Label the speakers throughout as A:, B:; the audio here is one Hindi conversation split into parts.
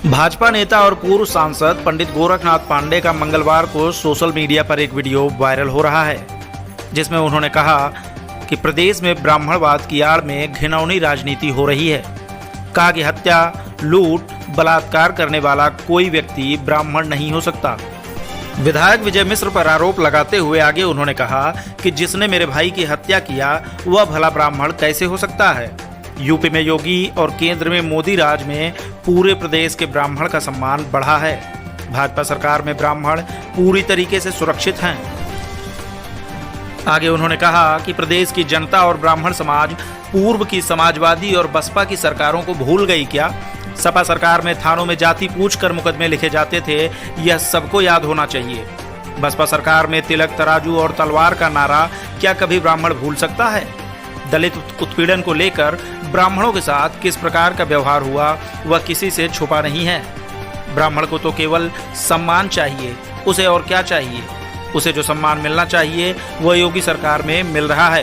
A: भाजपा नेता और पूर्व सांसद पंडित गोरखनाथ पांडे का मंगलवार को सोशल मीडिया पर एक वीडियो वायरल हो रहा है, जिसमें उन्होंने कहा कि प्रदेश में ब्राह्मणवाद की आड़ में घिनौनी राजनीति हो रही है। कहा कि हत्या, लूट, बलात्कार करने वाला कोई व्यक्ति ब्राह्मण नहीं हो सकता। विधायक विजय मिश्र पर आरोप लगाते हुए आगे उन्होंने कहा कि जिसने मेरे भाई की हत्या किया वह भला ब्राह्मण कैसे हो सकता है। यूपी में योगी और केंद्र में मोदी राज में पूरे प्रदेश के ब्राह्मण का सम्मान बढ़ा है। भाजपा सरकार में ब्राह्मण पूरी तरीके से सुरक्षित हैं। आगे उन्होंने कहा कि प्रदेश की जनता और ब्राह्मण समाज पूर्व की समाजवादी और बसपा की सरकारों को भूल गई क्या? सपा सरकार में थानों में जाति पूछकर मुकदमे लिखे जाते थे, यह सबको याद होना चाहिए। बसपा सरकार में तिलक, तराजू और तलवार का नारा क्या कभी ब्राह्मण भूल सकता है? दलित उत्पीड़न को लेकर ब्राह्मणों के साथ किस प्रकार का व्यवहार हुआ वह किसी से छुपा नहीं है। ब्राह्मण को तो केवल सम्मान चाहिए, उसे और क्या चाहिए? उसे जो सम्मान मिलना चाहिए वह योगी सरकार में मिल रहा है।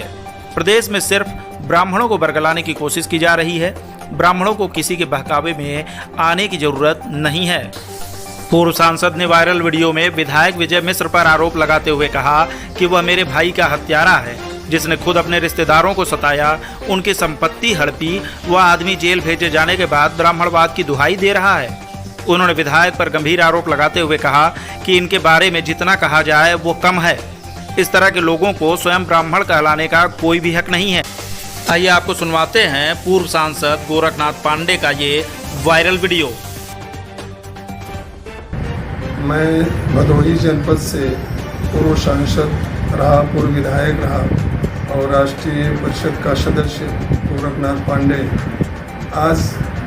A: प्रदेश में सिर्फ ब्राह्मणों को बरगलाने की कोशिश की जा रही है। ब्राह्मणों को किसी के बहकावे में आने की जरूरत नहीं है। पूर्व सांसद ने वायरल वीडियो में विधायक विजय मिश्र पर आरोप लगाते हुए कहा कि वह मेरे भाई का हत्यारा है, जिसने खुद अपने रिश्तेदारों को सताया, उनकी संपत्ति हड़पी। वह आदमी जेल भेजे जाने के बाद ब्राह्मणवाद की दुहाई दे रहा है। उन्होंने विधायक पर गंभीर आरोप लगाते हुए कहा कि इनके बारे में जितना कहा जाए वो कम है। इस तरह के लोगों को स्वयं ब्राह्मण कहलाने का कोई भी हक नहीं है। आइए आपको सुनवाते हैं पूर्व सांसद गोरखनाथ पांडे का ये वायरल वीडियो।
B: मैं भदोही जनपद से पूर्व सांसद रहा, पूर्व विधायक रहा और राष्ट्रीय परिषद का सदस्य गोरखनाथ पांडे। आज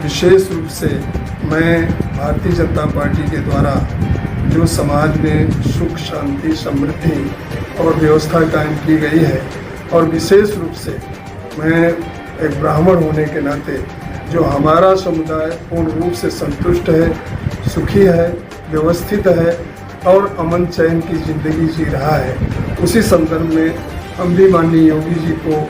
B: विशेष रूप से मैं भारतीय जनता पार्टी के द्वारा जो समाज में सुख, शांति, समृद्धि और व्यवस्था कायम की गई है, और विशेष रूप से मैं एक ब्राह्मण होने के नाते जो हमारा समुदाय पूर्ण रूप से संतुष्ट है, सुखी है, व्यवस्थित है और अमन चैन की जिंदगी जी रहा है, उसी संदर्भ में हम भी माननीय योगी जी को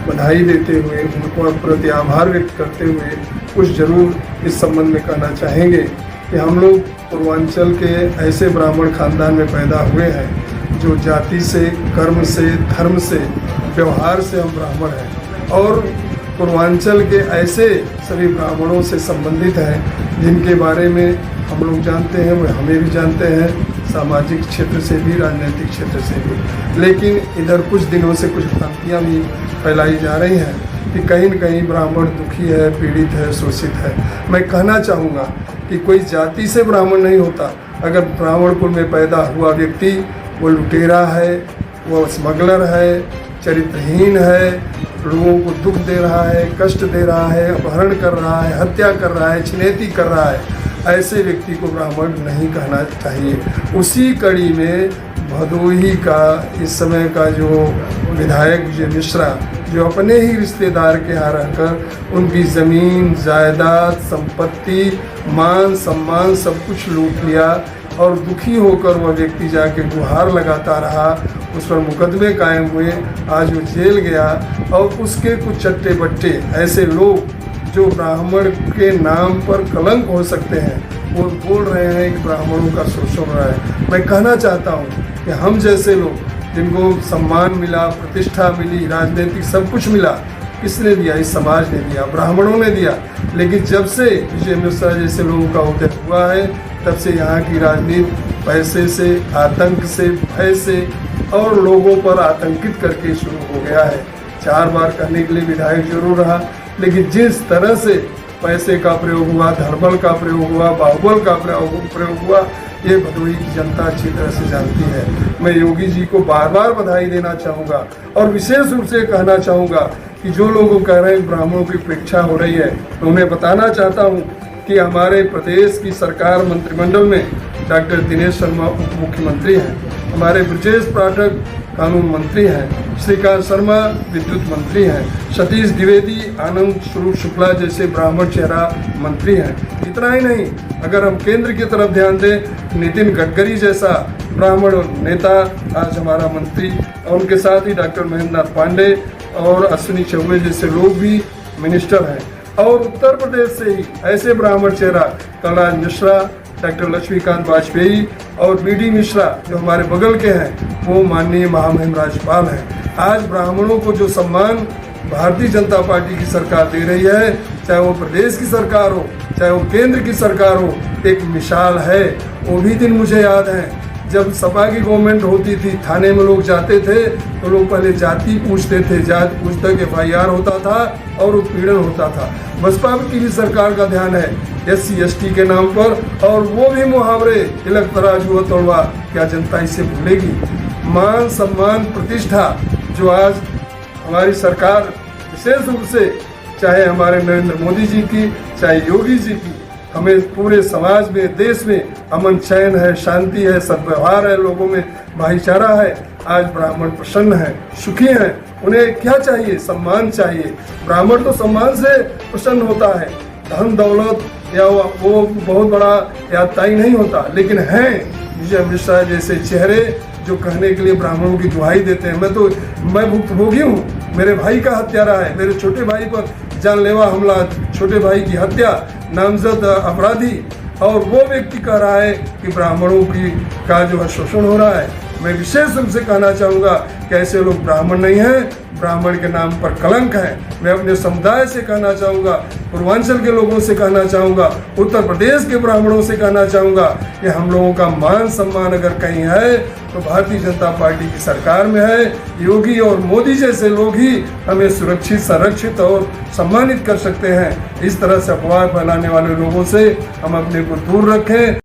B: बधाई देते हुए, उनको प्रति आभार व्यक्त करते हुए कुछ जरूर इस संबंध में कहना चाहेंगे कि हम लोग पूर्वांचल के ऐसे ब्राह्मण खानदान में पैदा हुए हैं जो जाति से, कर्म से, धर्म से, व्यवहार से हम ब्राह्मण हैं, और पूर्वांचल के ऐसे सभी ब्राह्मणों से संबंधित हैं जिनके बारे में हम लोग जानते हैं, वो हमें भी जानते हैं, सामाजिक क्षेत्र से भी, राजनीतिक क्षेत्र से भी। लेकिन इधर कुछ दिनों से कुछ भ्रांतियाँ भी फैलाई जा रही हैं कि कहीं न कहीं ब्राह्मण दुखी है, पीड़ित है, शोषित है। मैं कहना चाहूँगा कि कोई जाति से ब्राह्मण नहीं होता। अगर ब्राह्मण कुल में पैदा हुआ व्यक्ति वो लुटेरा है, वो स्मगलर है, चरित्रहीन है, लोगों को दुख दे रहा है, कष्ट दे रहा है, अपहरण कर रहा है, हत्या कर रहा है, छिनैती कर रहा है, ऐसे व्यक्ति को ब्राह्मण नहीं कहना चाहिए। उसी कड़ी में भदोही का इस समय का जो विधायक विजय मिश्रा, जो अपने ही रिश्तेदार के यहाँ रहकर उनकी ज़मीन, जायदाद, संपत्ति, मान सम्मान सब कुछ लूट लिया, और दुखी होकर वह व्यक्ति जाके गुहार लगाता रहा, उस पर मुकदमे कायम हुए, आज वो जेल गया। और उसके कुछ चट्टे बट्टे ऐसे लोग जो ब्राह्मण के नाम पर कलंक हो सकते हैं, वो बोल रहे हैं कि ब्राह्मणों का शोषण हो रहा है। मैं कहना चाहता हूँ कि हम जैसे लोग जिनको सम्मान मिला, प्रतिष्ठा मिली, राजनीतिक सब कुछ मिला, किसने दिया? इस समाज ने दिया, ब्राह्मणों ने दिया। लेकिन जब से विजय मिश्रा जैसे लोगों का उदय हुआ है, तब से यहाँ की राजनीति पैसे से, आतंक से, भय से और लोगों पर आतंकित करके शुरू हो गया है। 4 बार कहने के लिए विधायक जरूर रहा, लेकिन जिस तरह से पैसे का प्रयोग हुआ, धर्मबल का प्रयोग हुआ, बाहुबल का प्रयोग हुआ, ये भदोही की जनता अच्छी तरह से जानती है। मैं योगी जी को बार बार बधाई देना चाहूँगा, और विशेष रूप से कहना चाहूँगा कि जो लोग कह रहे हैं ब्राह्मणों की उपेक्षा हो रही है, तो उन्हें बताना चाहता हूँ कि हमारे प्रदेश की सरकार मंत्रिमंडल में डॉक्टर दिनेश शर्मा उप मुख्यमंत्री हैं, हमारे ब्रजेश पाठक कानून मंत्री हैं, श्रीकांत शर्मा विद्युत मंत्री हैं, सतीश द्विवेदी, आनंद स्वरूप शुक्ला जैसे ब्राह्मण चेहरा मंत्री हैं। इतना ही नहीं, अगर हम केंद्र की तरफ ध्यान दें, नितिन गडकरी जैसा ब्राह्मण नेता आज हमारा मंत्री, और उनके साथ ही डॉक्टर महेंद्र नाथ पांडे और अश्विनी चौबे जैसे लोग भी मिनिस्टर हैं। और उत्तर प्रदेश से ही ऐसे ब्राह्मण चेहरा कलराज मिश्रा, डॉक्टर लक्ष्मीकांत वाजपेयी और बीडी मिश्रा जो हमारे बगल के हैं, वो माननीय महामहिम राज्यपाल हैं। आज ब्राह्मणों को जो सम्मान भारतीय जनता पार्टी की सरकार दे रही है, चाहे वो प्रदेश की सरकार हो, चाहे वो केंद्र की सरकार हो, एक मिसाल है। वो भी दिन मुझे याद है जब सपा की गवर्नमेंट होती थी, थाने में लोग जाते थे तो लोग पहले जाति पूछते थे, जाति पूछ तक FIR होता था और उत्पीड़न होता था। बसपा की भी सरकार का ध्यान है SC ST के नाम पर, और वो भी मुहावरे तिलक तराजू हुआ तोड़वा, क्या जनता इसे भूलेगी? मान सम्मान प्रतिष्ठा जो आज हमारी सरकार विशेष रूप से, चाहे हमारे नरेंद्र मोदी जी की, चाहे योगी जी की, हमें पूरे समाज में, देश में अमन चैन है, शांति है, सद्व्यवहार है, लोगों में भाईचारा है। आज ब्राह्मण प्रसन्न हैं, सुखी हैं। उन्हें क्या चाहिए? सम्मान चाहिए। ब्राह्मण तो सम्मान से प्रसन्न होता है, धन दौलत या वो बहुत बड़ा यादताई नहीं होता, लेकिन हैं विजय मिश्रा जैसे चेहरे जो कहने के लिए ब्राह्मणों की दुहाई देते हैं। मैं भुक्तभोगी हूँ, मेरे भाई का हत्यारा है, मेरे छोटे भाई पर जानलेवा हमला, छोटे भाई की हत्या, नामजद अपराधी, और वो व्यक्ति कह रहा है कि ब्राह्मणों का जो है शोषण हो रहा है। मैं विशेष रूप से कहना चाहूँगा कि ऐसे लोग ब्राह्मण नहीं हैं, ब्राह्मण के नाम पर कलंक है। मैं अपने समुदाय से कहना चाहूँगा, पूर्वांचल के लोगों से कहना चाहूँगा, उत्तर प्रदेश के ब्राह्मणों से कहना चाहूँगा कि हम लोगों का मान सम्मान अगर कहीं है तो भारतीय जनता पार्टी की सरकार में है। योगी और मोदी जैसे लोग ही हमें सुरक्षित, संरक्षित और सम्मानित कर सकते हैं। इस तरह से अफवाह फैलाने वाले लोगों से हम अपने को दूर रखें।